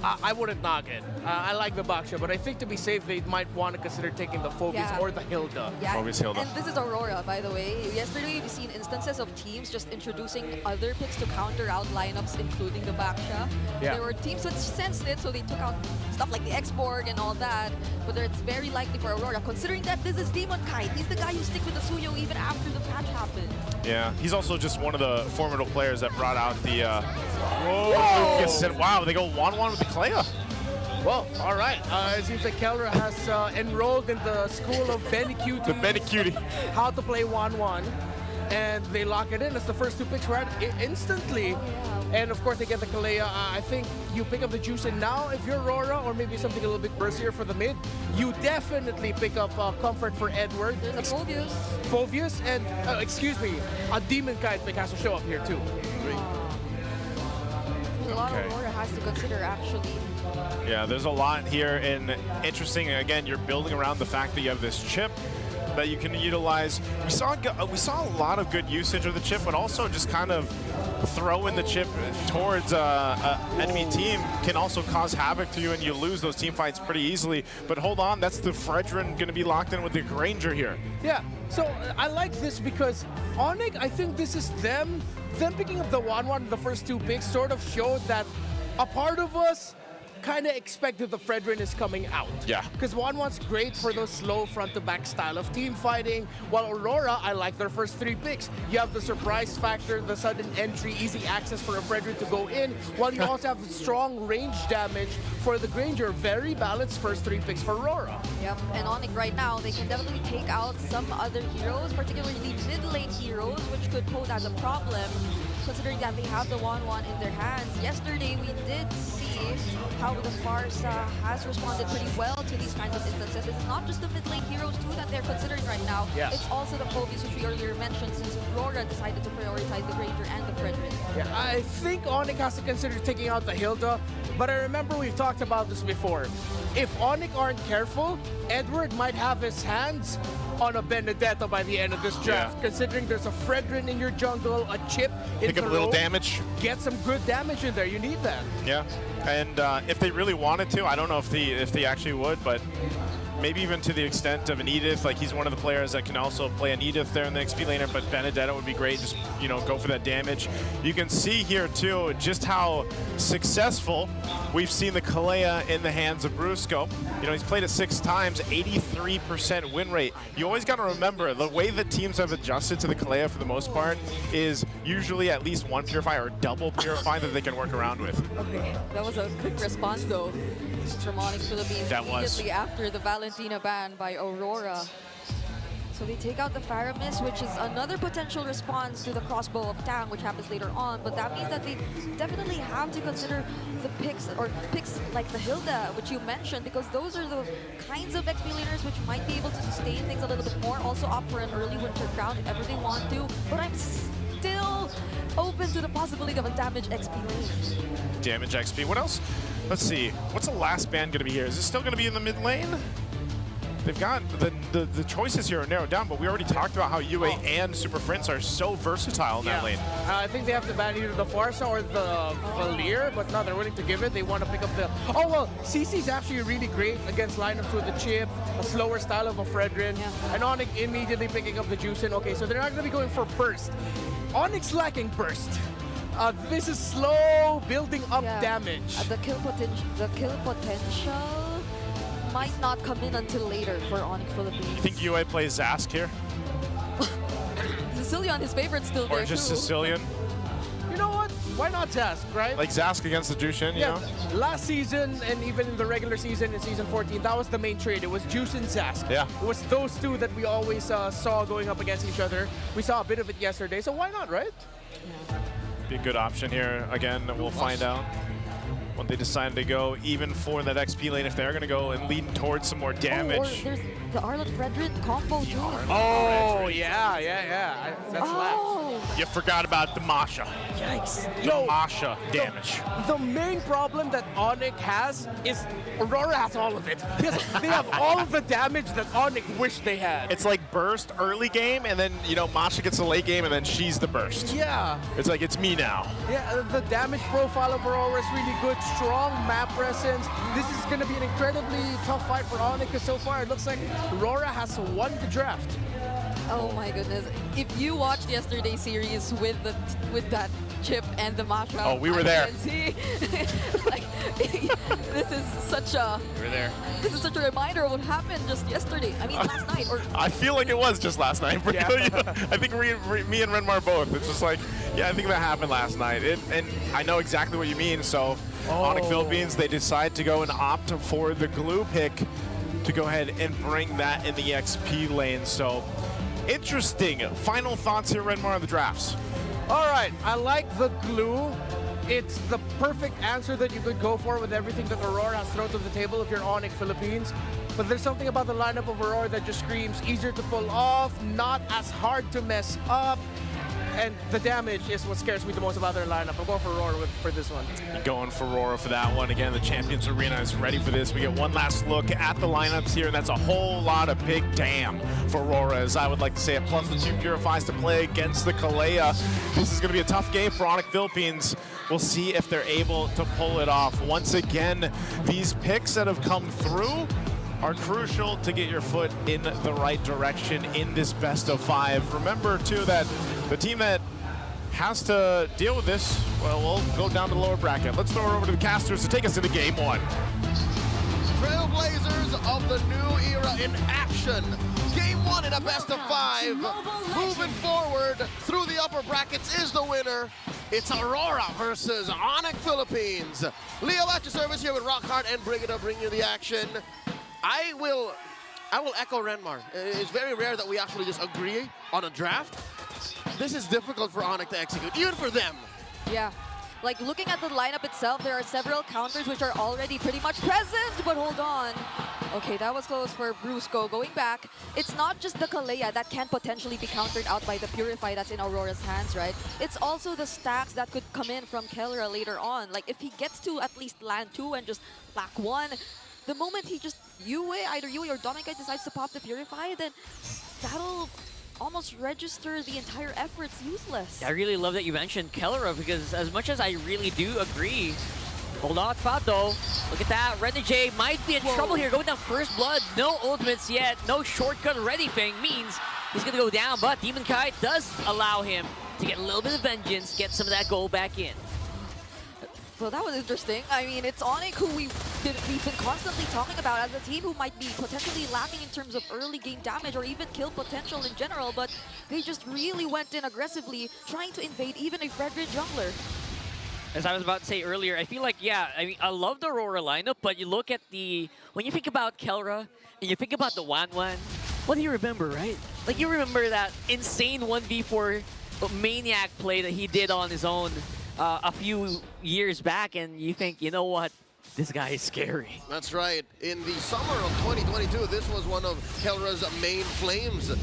I wouldn't knock it. I like the Baksha, but I think to be safe, they might want to consider taking the Phoebus Yeah. or the Hilda. Yeah, Phoebus Hilda. and this is Aurora, by the way. Yesterday, we've seen instances of teams just introducing other picks to counter out lineups, including the Baksha. Yeah. There were teams which sensed it, so they took out stuff like the X-Borg and all that. But it's very likely for Aurora, considering that this is Demon Kite. He's the guy who stick with the Suyo even after the patch happened. Yeah, he's also just one of the formidable players that brought out the. Whoa! Yes, wow, they go 1-1 with the Kalea. Well, all right. It seems like Kelra has enrolled in the school of Benny Cutie. The Benny Cutie. How to play 1-1. And they lock it in. It's the first two picks right instantly. And of course, they get the Kalea. I think you pick up the Juicin now if you're Aurora, or maybe something a little bit burstier for the mid. You definitely pick up Comfort for Edward. There's a Phoebus. Phoebus and, excuse me, a Demon Kite pick has to show up here too. There's a lot Aurora has to consider, actually. Yeah, there's a lot here, and interesting. Again, you're building around the fact that you have this chip that you can utilize. We saw a lot of good usage of the chip, but also just kind of throwing the chip towards enemy team can also cause havoc to you, and you lose those team fights pretty easily. But hold on, that's the Fredrin going to be locked in with the Granger here. Yeah, so I like this because Onyx, I think this is them picking up the 1-1, the first two picks, sort of showed that a part of us kind of expected the Fredrin is coming out. Yeah. Because 1-1's great for those slow front-to-back style of team fighting, while Aurora, I like their first three picks. You have the surprise factor, the sudden entry, easy access for a Fredrin to go in, while you also have strong range damage for the Granger. Very balanced first three picks for Aurora. Yep, and Onyx right now, they can definitely take out some other heroes, particularly mid-lane heroes, which could pose as a problem, considering that they have the 1-1 in their hands. Yesterday, we did see how the Farsa has responded pretty well to these kinds of instances. It's not just the mid-lane heroes, too, that they're considering right now. Yes. It's also the Phoebus, which we earlier mentioned, since Aurora decided to prioritize the Granger and the Fredrin. Yeah, I think Onyx has to consider taking out the Hilda, but I remember we've talked about this before. If Onyx aren't careful, Edward might have his hands on a Benedetta by the end of this draft, considering there's a Fredrin in your jungle, a chip in Pick up a little damage. Get some good damage in there. You need that. Yeah, and if they really wanted to, I don't know if they actually would, but maybe even to the extent of an Edith. Like, he's one of the players that can also play an Edith there in the XP laner, but Benedetta would be great. Just, you know, go for that damage. You can see here, too, just how successful we've seen the Kalea in the hands of Brusco. You know, he's played it 6 times, 83% win rate. You always got to remember, the way that teams have adjusted to the Kalea for the most part is usually at least one Purify or double Purify that they can work around with. Okay, that was a quick response, though, from Onyx Philippines That was. immediately after the Valentina ban by Aurora. So they take out the Faramis, which is another potential response to the crossbow of Tang, which happens later on. But that means that they definitely have to consider the picks, or picks like the Hilda, which you mentioned, because those are the kinds of XP laners which might be able to sustain things a little bit more. Also opt for an early Winter Crown if ever they want to. But I'm still open to the possibility of a damage XP lane. Damage XP. What else? Let's see. What's the last ban going to be here? Is it still going to be in the mid lane? They've got the choices here are narrowed down, but we already talked about how UA and Super Prince are so versatile in that lane. I think they have to ban either the Farsa or the Valir, but no, they're willing to give it. They want to pick up the... Oh, well, CC's actually really great against lineups with the chip, a slower style of a Fredrin, and Onyx immediately picking up the Juicin. Okay, so they're not going to be going for burst. Onyx lacking burst. This is slow building up damage. The kill potential might not come in until later for Onyx Philippines. You think UA plays Zask here? Sicilian, his favorite, still there Or just too. Sicilian? You know what? Why not Zask, right? Like Zask against the Jushin, you know? Last season and even in the regular season in season 14, that was the main trade. It was Juice and Zask. Yeah. It was those two that we always saw going up against each other. We saw a bit of it yesterday, so why not, right? Be a good option here. Again, we'll find out when they decide to go even for that XP lane, if they're going to go and lean towards some more damage. Or there's the Arlott Fredrin combo too. Oh, yeah. That's Oh, you forgot about the Masha. Yikes. The Masha damage. The main problem that Onyx has is Aurora has all of it. They have all of the damage that Onyx wished they had. It's like burst early game, and then, you know, Masha gets the late game, and then she's the burst. Yeah. It's like, it's me now. Yeah, the damage profile of Aurora is really good. Strong map presence. This is going to be an incredibly tough fight for Onyx, because so far it looks like Aurora has won the draft. Oh my goodness. If you watched yesterday's series with that chip and the Masha. Oh, we were there. See, like, this is such a. We were there. This is such a reminder of what happened just yesterday. I mean, last night. Or I feel like it was just last night. Yeah. I think me and Renmar both. It's just like, yeah, I think that happened last night. And I know exactly what you mean. So, Onyx Philippines, they decide to go and opt for the glue pick to go ahead and bring that in the XP lane. So, interesting. Final thoughts here, Renmar, on the drafts. All right, I like the glue. It's the perfect answer that you could go for with everything that Aurora has thrown to the table if you're Onyx Philippines. But there's something about the lineup of Aurora that just screams easier to pull off, not as hard to mess up. And the damage is what scares me the most about their lineup. I'm going for Aurora for this one. You're going for Aurora for that one. Again, the Champions Arena is ready for this. We get one last look at the lineups here, and that's a whole lot of big damn for Aurora, as I would like to say it. Plus the 2 Purifies to play against the Kalea. This is going to be a tough game for Onyx Philippines. We'll see if they're able to pull it off. Once again, these picks that have come through are crucial to get your foot in the right direction in this best of 5. Remember, too, that the team that has to deal with this, well, we'll go down to the lower bracket. Let's throw it over to the casters to take us into Game 1. Trailblazers of the new era in action. Game 1 in a best of 5. Moving forward through the upper brackets is the winner. It's Aurora versus Onyx Philippines. Leo at your service here with Rockhart and Brigida bring you the action. I will echo Renmar. It's very rare that we actually just agree on a draft. This is difficult for Onyx to execute, even for them. yeah. Like, looking at the lineup itself, there are several counters which are already pretty much present, but hold on. Okay, that was close for Brusco. Going back, it's not just the Kalea that can potentially be countered out by the Purify that's in Aurora's hands, right? It's also the stacks that could come in from Kellera later on. Like, if he gets to at least land 2 and just black 1, the moment he just either Yue or Dominic decides to pop the Purify, then that'll almost register the entire effort's useless. I really love that you mentioned Kellera, because as much as I really do agree, hold on, Fado. Look at that. Renegade might be in trouble here. Going down first blood. No ultimates yet. No shortcut ready thing means he's going to go down, but Demon Kite does allow him to get a little bit of vengeance, get some of that gold back in. Well, that was interesting. I mean, it's Onyx who we've been constantly talking about as a team who might be potentially lacking in terms of early game damage or even kill potential in general, but they just really went in aggressively, trying to invade even a Red jungler. As I was about to say earlier, I feel like, yeah, I mean, I love the Aurora lineup, but you look at when you think about Kellera and you think about the 1-1, what do you remember, right? Like, you remember that insane 1v4 maniac play that he did on his own a few years back, and you think, you know what? This guy is scary. That's right. In the summer of 2022, this was one of Kellera's main flames, the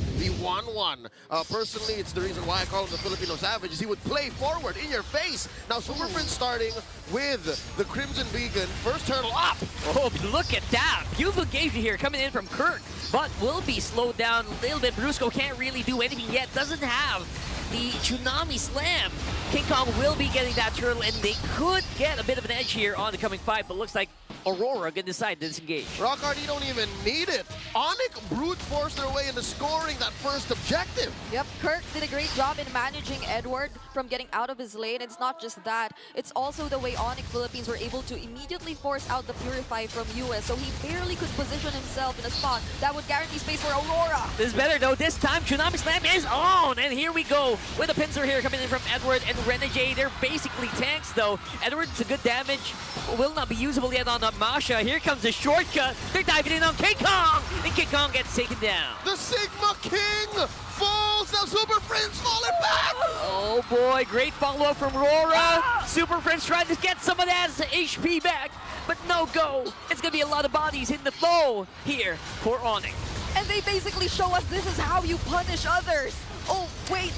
1-1. Personally, it's the reason why I call him the Filipino Savage, is he would play forward in your face. Now, Super Prince starting with the Crimson Beacon. First turtle up. Oh, look at that. Beautiful engagement here coming in from Kirk, but will be slowed down a little bit. Brusco can't really do anything yet. Doesn't have the Tsunami Slam. King Kong will be getting that turtle, and they could get a bit of an edge here on the coming fight, but looks like Aurora can decide to disengage. Rockhard, you don't even need it. Onyx brute forced their way into scoring that first objective. Yep, Kirk did a great job in managing Edward from getting out of his lane. It's not just that, it's also the way Onyx Philippines were able to immediately force out the Purify from US, so he barely could position himself in a spot that would guarantee space for Aurora. This is better though. This time Tsunami Slam is on, and here we go with a pincer here coming in from Edward and Renegade. They're basically tanks though. Edward's a good damage, will not be usable yet on the Masha. Here comes the shortcut. They're diving in on King Kong, and King Kong gets taken down. The Sigma King falls. Now Super Prince falling back. Oh boy, great follow-up from Aurora. Super Prince trying to get some of that HP back, but no go. It's gonna be a lot of bodies in the flow here for Onyx. And they basically show us this is how you punish others. Oh, wait.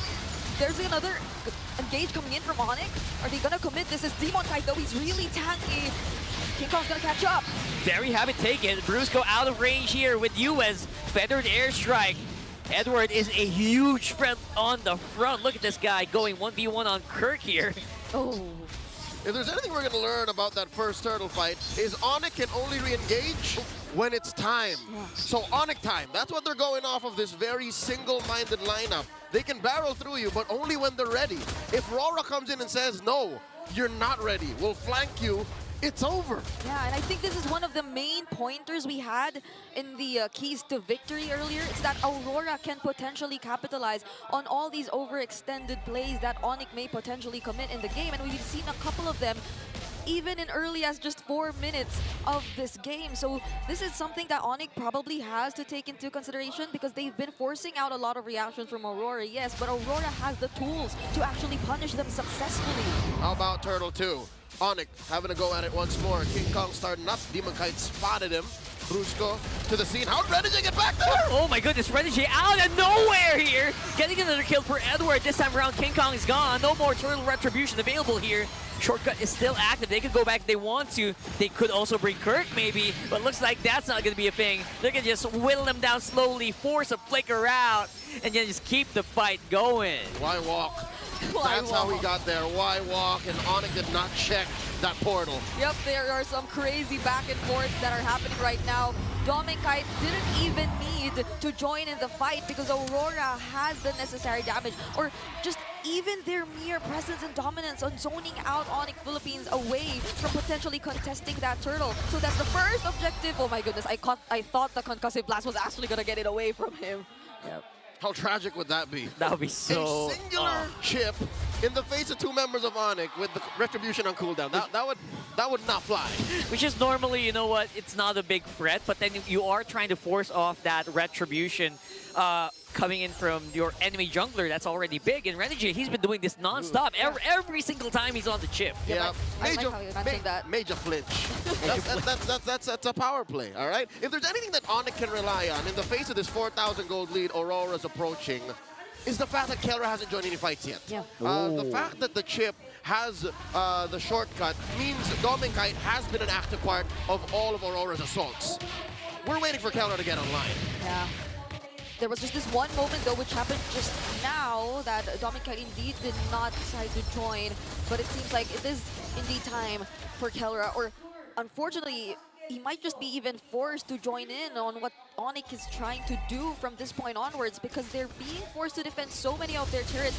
there's another engage coming in from Onyx. Are they gonna commit? This is Demon Kite though, he's really tanky. King Kong's gonna catch up. There you have it taken. Brusco out of range here with US. Feathered airstrike. Edward is a huge threat on the front. Look at this guy going 1v1 on Kirk here. Oh. If there's anything we're going to learn about that first turtle fight, is Onyx can only re-engage when it's time. So Onyx time, that's what they're going off of, this very single-minded lineup. They can barrel through you, but only when they're ready. If Aurora comes in and says, no, you're not ready, we'll flank you, it's over. Yeah, and I think this is one of the main pointers we had in the keys to victory earlier. It's that Aurora can potentially capitalize on all these overextended plays that Onyx may potentially commit in the game. And we've seen a couple of them even in early as just 4 minutes of this game. So this is something that Onyx probably has to take into consideration because they've been forcing out a lot of reactions from Aurora, yes, but Aurora has the tools to actually punish them successfully. How about Turtle 2? Onyx having a go at it once more. King Kong starting up. Demon Kite spotted him. Brusco to the scene. How did Renegade get back there? Oh my goodness, Renegade out of nowhere here. Getting another kill for Edward. This time around, King Kong is gone. No more Turtle Retribution available here. Shortcut is still active. They could go back if they want to. They could also bring Kirk maybe, but looks like that's not going to be a thing. They're going to just whittle them down slowly, force a flicker out, and then just keep the fight going. Why walk? That's how we got there. Why walk? And Onyx did not check that portal. Yep, there are some crazy back and forths that are happening right now. Kite didn't even need to join in the fight because Aurora has the necessary damage, or just even their mere presence and dominance on zoning out Onyx Philippines away from potentially contesting that turtle. So that's the first objective. Oh my goodness, I thought the concussive blast was actually gonna get it away from him. Yep. How tragic would that be? That would be so... A singular chip in the face of 2 members of Onyx with the retribution on cooldown. That would not fly. Which is normally, you know what, it's not a big threat, but then you are trying to force off that retribution coming in from your enemy jungler. That's already big. And Renegade, he's been doing this non-stop every single time he's on the chip. Yeah, I like how you mentioned that. Major flinch. That's a power play, all right? If there's anything that Onyx can rely on in the face of this 4,000 gold lead Aurora's approaching, is the fact that Kelra hasn't joined any fights yet. Yeah. The fact that the chip has the shortcut means Kite has been an active part of all of Aurora's assaults. We're waiting for Kelra to get online. Yeah. There was just this one moment though which happened just now that Kite indeed did not decide to join, but it seems like it is indeed time for Kelra, or unfortunately he might just be even forced to join in on what Onyx is trying to do from this point onwards because they're being forced to defend so many of their turrets.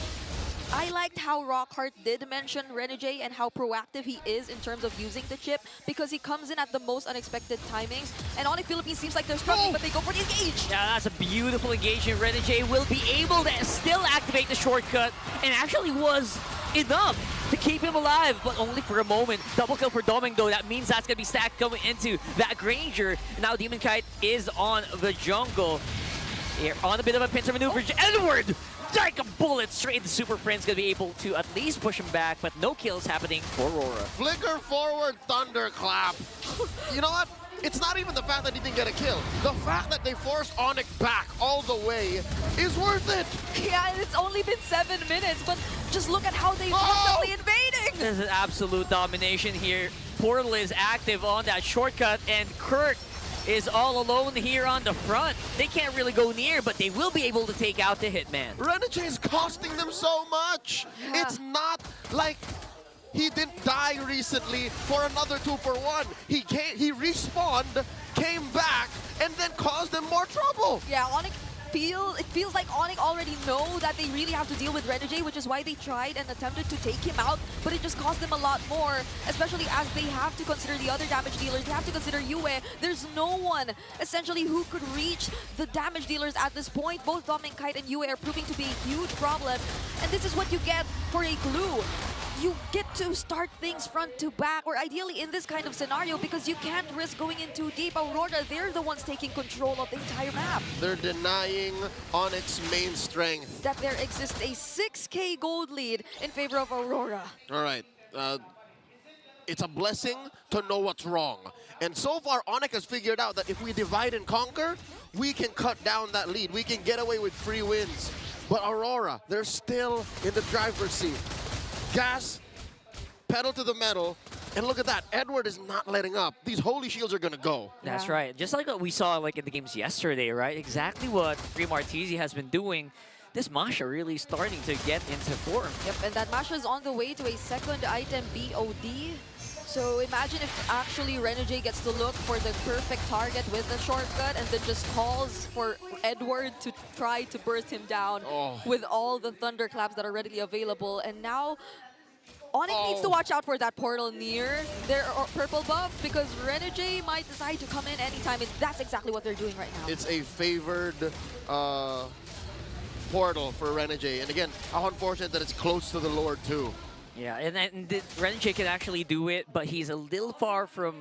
I liked how Rockheart did mention Renegade and how proactive he is in terms of using the chip because he comes in at the most unexpected timings. And Onyx Philippines seems like they're struggling, but they go for the engage. Yeah, that's a beautiful engagement. Renegade will be able to still activate the shortcut, and actually was enough to keep him alive, but only for a moment. Double kill for Doming though. That means that's going to be stacked going into that Granger. Now Demon Kite is on the jungle. Here on a bit of a pincer maneuver. Edward! Like a bullet straight into Super Friend's gonna be able to at least push him back, but no kills happening for Aurora. Flicker forward, thunderclap. You know what? It's not even the fact that he didn't get a kill. The fact that they forced Onyx back all the way is worth it. Yeah, and it's only been 7 minutes, but just look at how they're constantly invading. This is absolute domination here. Portal is active on that shortcut, and Kirk is all alone here on the front. They can't really go near, but they will be able to take out the Hitman. Renegade is costing them so much. Yeah. It's not like he didn't die recently for another 2-for-1. He respawned, came back, and then caused them more trouble. Yeah, Onyx it feels like Onyx already know that they really have to deal with Renegade, which is why they tried and attempted to take him out, but it just cost them a lot more, especially as they have to consider the other damage dealers. They have to consider Yue. There's no one, essentially, who could reach the damage dealers at this point. Both Kite and Yue are proving to be a huge problem, and this is what you get for a glue. You get to start things front to back, or ideally in this kind of scenario, because you can't risk going in too deep. Aurora, they're the ones taking control of the entire map. They're denying Onyx's main strength. That there exists a 6K gold lead in favor of Aurora. All right. It's a blessing to know what's wrong. And so far, Onyx has figured out that if we divide and conquer, we can cut down that lead. We can get away with free wins. But Aurora, they're still in the driver's seat. Gas, pedal to the metal, and look at that. Edward is not letting up. These holy shields are going to go. That's right. Just like what we saw like in the games yesterday, right? Exactly what Free Martizi has been doing. This Masha really starting to get into form. Yep, and that Masha is on the way to a second item BOD. So imagine if actually Renegade gets to look for the perfect target with the shortcut and then just calls for Edward to try to burst him down with all the thunderclaps that are readily available. And now Onyx needs to watch out for that portal near their purple buff because Renegade might decide to come in anytime, and that's exactly what they're doing right now. It's a favored portal for Renegade. And again, how unfortunate that it's close to the Lord too. Yeah, and Renegade can actually do it, but he's a little far from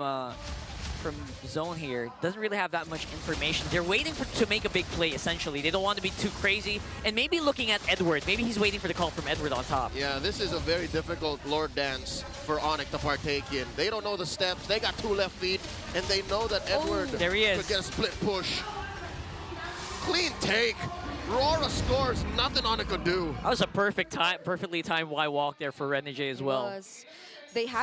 zone here. Doesn't really have that much information. They're waiting to make a big play, essentially. They don't want to be too crazy. And maybe looking at Edward. Maybe he's waiting for the call from Edward on top. Yeah, this is a very difficult Lord dance for Onyx to partake in. They don't know the steps. They got 2 left feet, and they know that Edward there he is. could get a split push. Clean take. Aurora scores, nothing Onyx could do. That was a perfectly timed Y walk there for Renegade as well. They had